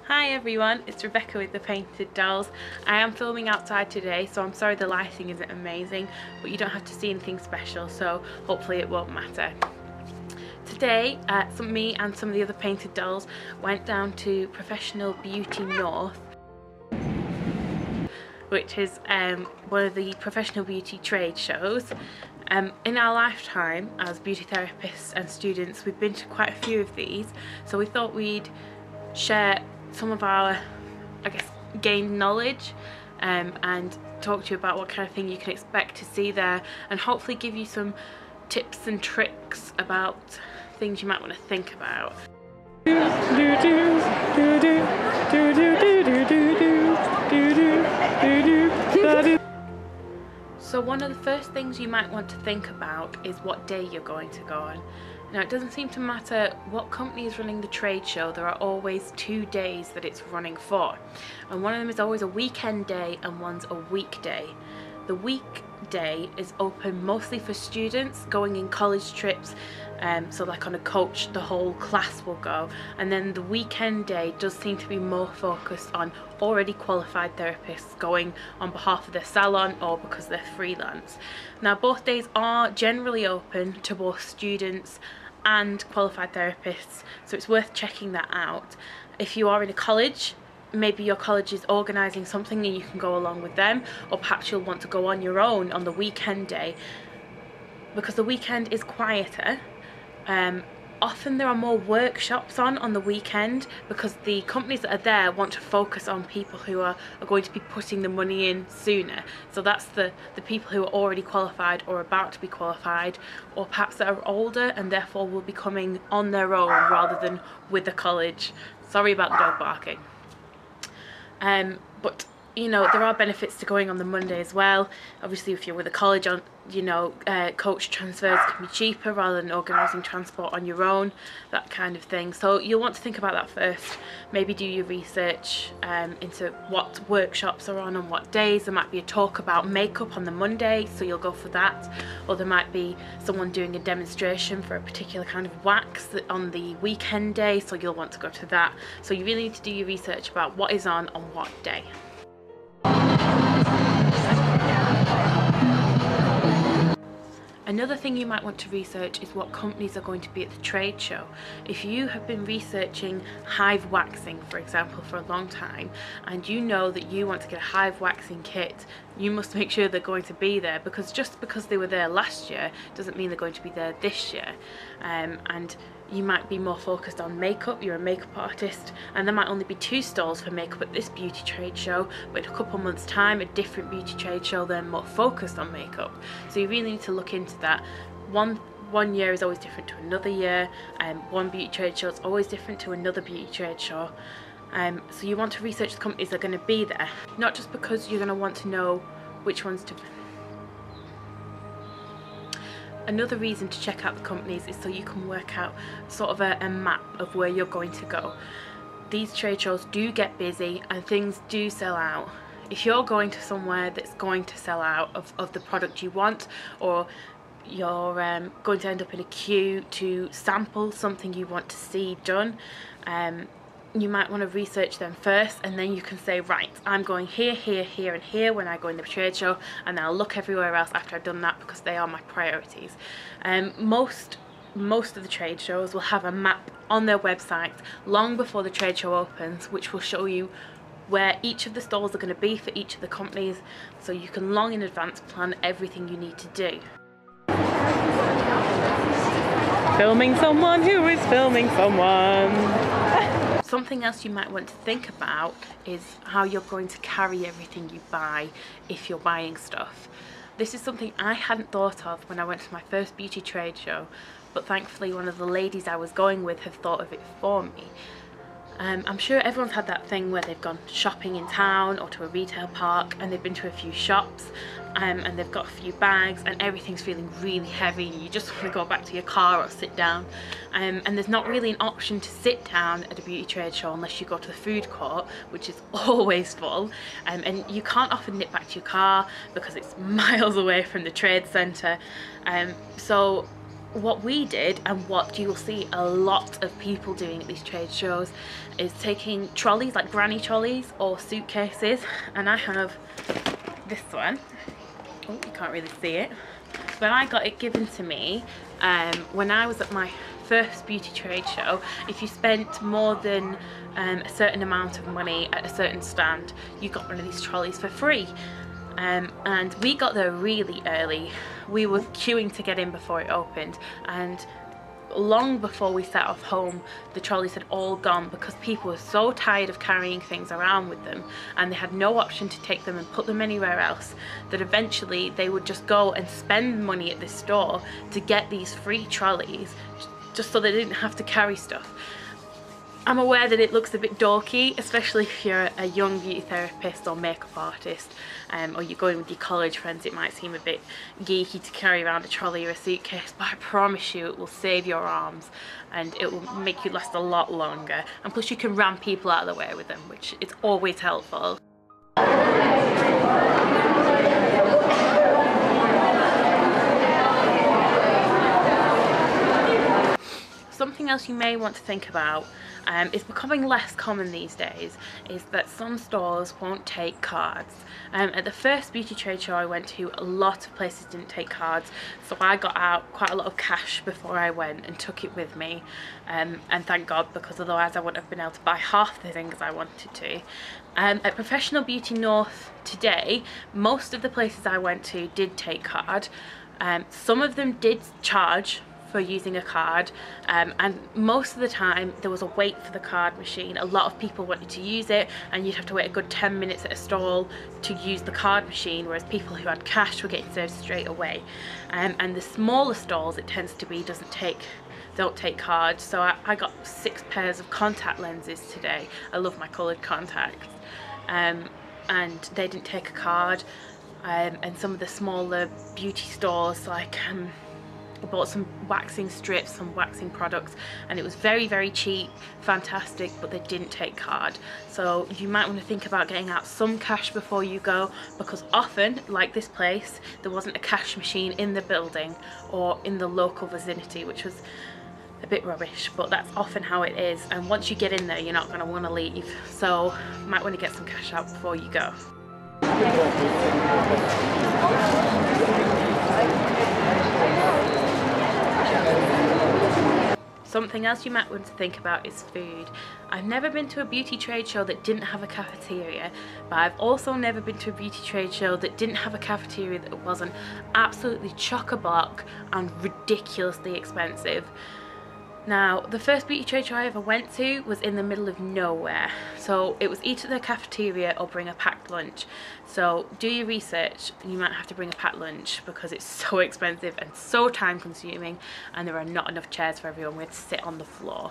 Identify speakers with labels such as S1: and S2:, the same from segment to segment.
S1: Hi everyone, it's Rebecca with ThePaintedDollz. I am filming outside today, so I'm sorry the lighting isn't amazing, but you don't have to see anything special, so hopefully it won't matter. Today, me and some of the other painted dolls went down to Professional Beauty North, which is one of the professional beauty trade shows. In our lifetime as beauty therapists and students, we've been to quite a few of these, so we thought we'd share some of our, gained knowledge and talk to you about what kind of thing you can expect to see there, and hopefully give you some tips and tricks about things you might want to think about. So one of the first things you might want to think about is what day you're going to go on. Now, it doesn't seem to matter what company is running the trade show, there are always 2 days that it's running for. And one of them is always a weekend day and one's a weekday. The weekday is open mostly for students going in college trips, so like on a coach the whole class will go, and then the weekend day does seem to be more focused on already qualified therapists going on behalf of their salon or because they're freelance. Now, both days are generally open to both students and qualified therapists, so it's worth checking that out. If you are in a college, maybe your college is organising something and you can go along with them, or perhaps you'll want to go on your own on the weekend day, because the weekend is quieter. Often there are more workshops on the weekend because the companies that are there want to focus on people who are going to be putting the money in sooner. So that's the people who are already qualified or about to be qualified, or perhaps that are older and therefore will be coming on their own rather than with the college. Sorry about the dog barking. But you know, there are benefits to going on the Monday as well. Obviously, if you're with a college, on coach transfers can be cheaper rather than organising transport on your own, that kind of thing. So you'll want to think about that first. Maybe do your research into what workshops are on what days. There might be a talk about makeup on the Monday, so you'll go for that. Or there might be someone doing a demonstration for a particular kind of wax on the weekend day, so you'll want to go to that. So you really need to do your research about what is on what day. Another thing you might want to research is what companies are going to be at the trade show. If you have been researching hive waxing, for example, for a long time, and you know that you want to get a hive waxing kit, you must make sure they're going to be there, because just because they were there last year doesn't mean they're going to be there this year. And you might be more focused on makeup, you're a makeup artist, and there might only be 2 stalls for makeup at this beauty trade show, but in a couple months time a different beauty trade show then more focused on makeup. So you really need to look into that. One year is always different to another year, and one beauty trade show is always different to another beauty trade show. So you want to research the companies that are going to be there, not just because you're going to want to know which ones to. Another reason to check out the companies is so you can work out sort of a map of where you're going to go. These trade shows do get busy and things do sell out. If you're going to somewhere that's going to sell out of the product you want, or you're going to end up in a queue to sample something you want to see done, you might want to research them first, and then you can say, right, I'm going here, here, here and here when I go in the trade show, and I'll look everywhere else after I've done that because they are my priorities. Most of the trade shows will have a map on their website long before the trade show opens, which will show you where each of the stalls are going to be for each of the companies, so you can long in advance plan everything you need to do. Filming someone who is filming someone. Something else you might want to think about is how you're going to carry everything you buy if you're buying stuff. This is something I hadn't thought of when I went to my first beauty trade show, but thankfully one of the ladies I was going with had thought of it for me. I'm sure everyone's had that thing where they've gone shopping in town or to a retail park and they've been to a few shops and they've got a few bags and everything's feeling really heavy and you just want to go back to your car or sit down, and there's not really an option to sit down at a beauty trade show unless you go to the food court, which is always full, and you can't often nip back to your car because it's miles away from the trade centre. So what we did, and what you'll see a lot of people doing at these trade shows, is taking trolleys, like granny trolleys or suitcases, and I have this one. Oh, you can't really see it, but I got it given to me when I was at my first beauty trade show. If you spent more than a certain amount of money at a certain stand, you got one of these trolleys for free. And we got there really early. We were queuing to get in before it opened, and long before we set off home, the trolleys had all gone because people were so tired of carrying things around with them, and they had no option to take them and put them anywhere else, that eventually they would just go and spend money at this store to get these free trolleys, just so they didn't have to carry stuff. I'm aware that it looks a bit dorky, especially if you're a young beauty therapist or makeup artist, or you're going with your college friends. It might seem a bit geeky to carry around a trolley or a suitcase, but I promise you it will save your arms and it will make you last a lot longer. And plus you can ram people out of the way with them, which is always helpful. Something else you may want to think about, is becoming less common these days, is that some stores won't take cards. At the first beauty trade show I went to, a lot of places didn't take cards, so I got out quite a lot of cash before I went and took it with me, and thank God, because otherwise I wouldn't have been able to buy half the things I wanted to. At Professional Beauty North today, most of the places I went to did take card. Some of them did charge for using a card, and most of the time there was a wait for the card machine. A lot of people wanted to use it, and you'd have to wait a good 10 minutes at a stall to use the card machine, whereas people who had cash were getting served straight away. And the smaller stalls, it tends to be, don't take cards. So I got 6 pairs of contact lenses today. I love my coloured contacts, and they didn't take a card. And some of the smaller beauty stores, like I bought some waxing strips, some waxing products, and it was very, very cheap, fantastic, but they didn't take card. So you might want to think about getting out some cash before you go, because often, like this place, there wasn't a cash machine in the building or in the local vicinity, which was a bit rubbish, but that's often how it is. And once you get in there, you're not going to want to leave. So you might want to get some cash out before you go. Something else you might want to think about is food. I've never been to a beauty trade show that didn't have a cafeteria, but I've also never been to a beauty trade show that didn't have a cafeteria that wasn't absolutely chock-a-block and ridiculously expensive. Now, the first beauty trade show I ever went to was in the middle of nowhere, so it was eat at the cafeteria or bring a packed lunch. So do your research, and you might have to bring a packed lunch because it's so expensive and so time consuming, and there are not enough chairs for everyone. We had to sit on the floor.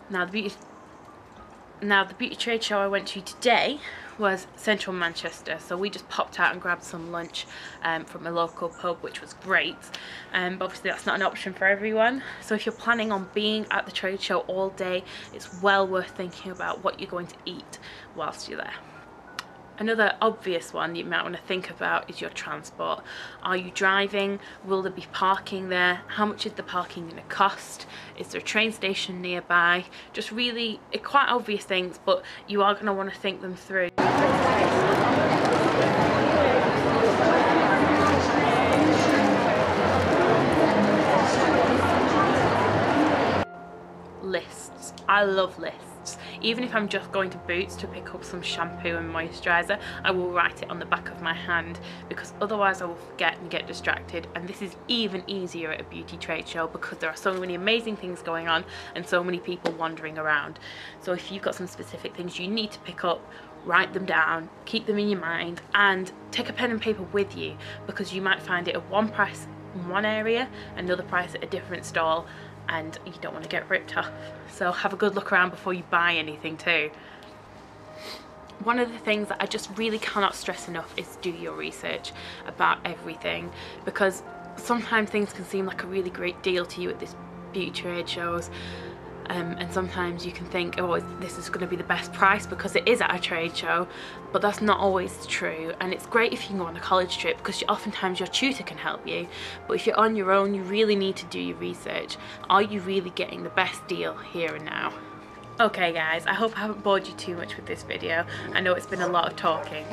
S1: Now the beauty trade show I went to today was central Manchester, so we just popped out and grabbed some lunch from a local pub, which was great, but obviously that's not an option for everyone. So if you're planning on being at the trade show all day, it's well worth thinking about what you're going to eat whilst you're there. Another obvious one you might want to think about is your transport. Are you driving? Will there be parking there? How much is the parking going to cost? Is there a train station nearby? Just really quite obvious things, but you are going to want to think them through. Lists. I love lists. Even if I'm just going to Boots to pick up some shampoo and moisturiser, I will write it on the back of my hand, because otherwise I will forget and get distracted. And this is even easier at a beauty trade show because there are so many amazing things going on and so many people wandering around. So if you've got some specific things you need to pick up, write them down, keep them in your mind, and take a pen and paper with you, because you might find it at one price in one area, another price at a different stall, and you don't want to get ripped off. So have a good look around before you buy anything too. One of the things that I just really cannot stress enough is do your research about everything, because sometimes things can seem like a really great deal to you at this beauty trade shows, and sometimes you can think, oh, this is going to be the best price because it is at a trade show, but that's not always true. And it's great if you can go on a college trip because oftentimes your tutor can help you, but if you're on your own, you really need to do your research. Are you really getting the best deal here and now? Okay guys, I hope I haven't bored you too much with this video. I know it's been a lot of talking.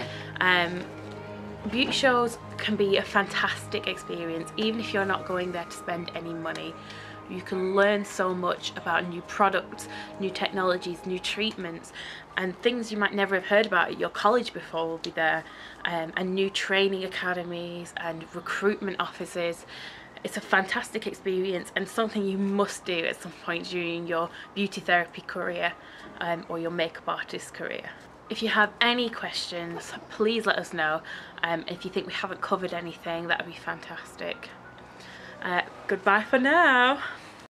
S1: Beauty shows can be a fantastic experience even if you're not going there to spend any money. You can learn so much about new products, new technologies, new treatments, and things you might never have heard about at your college before will be there, and new training academies and recruitment offices. It's a fantastic experience and something you must do at some point during your beauty therapy career or your makeup artist career. If you have any questions, please let us know. If you think we haven't covered anything, that would be fantastic. Goodbye for now.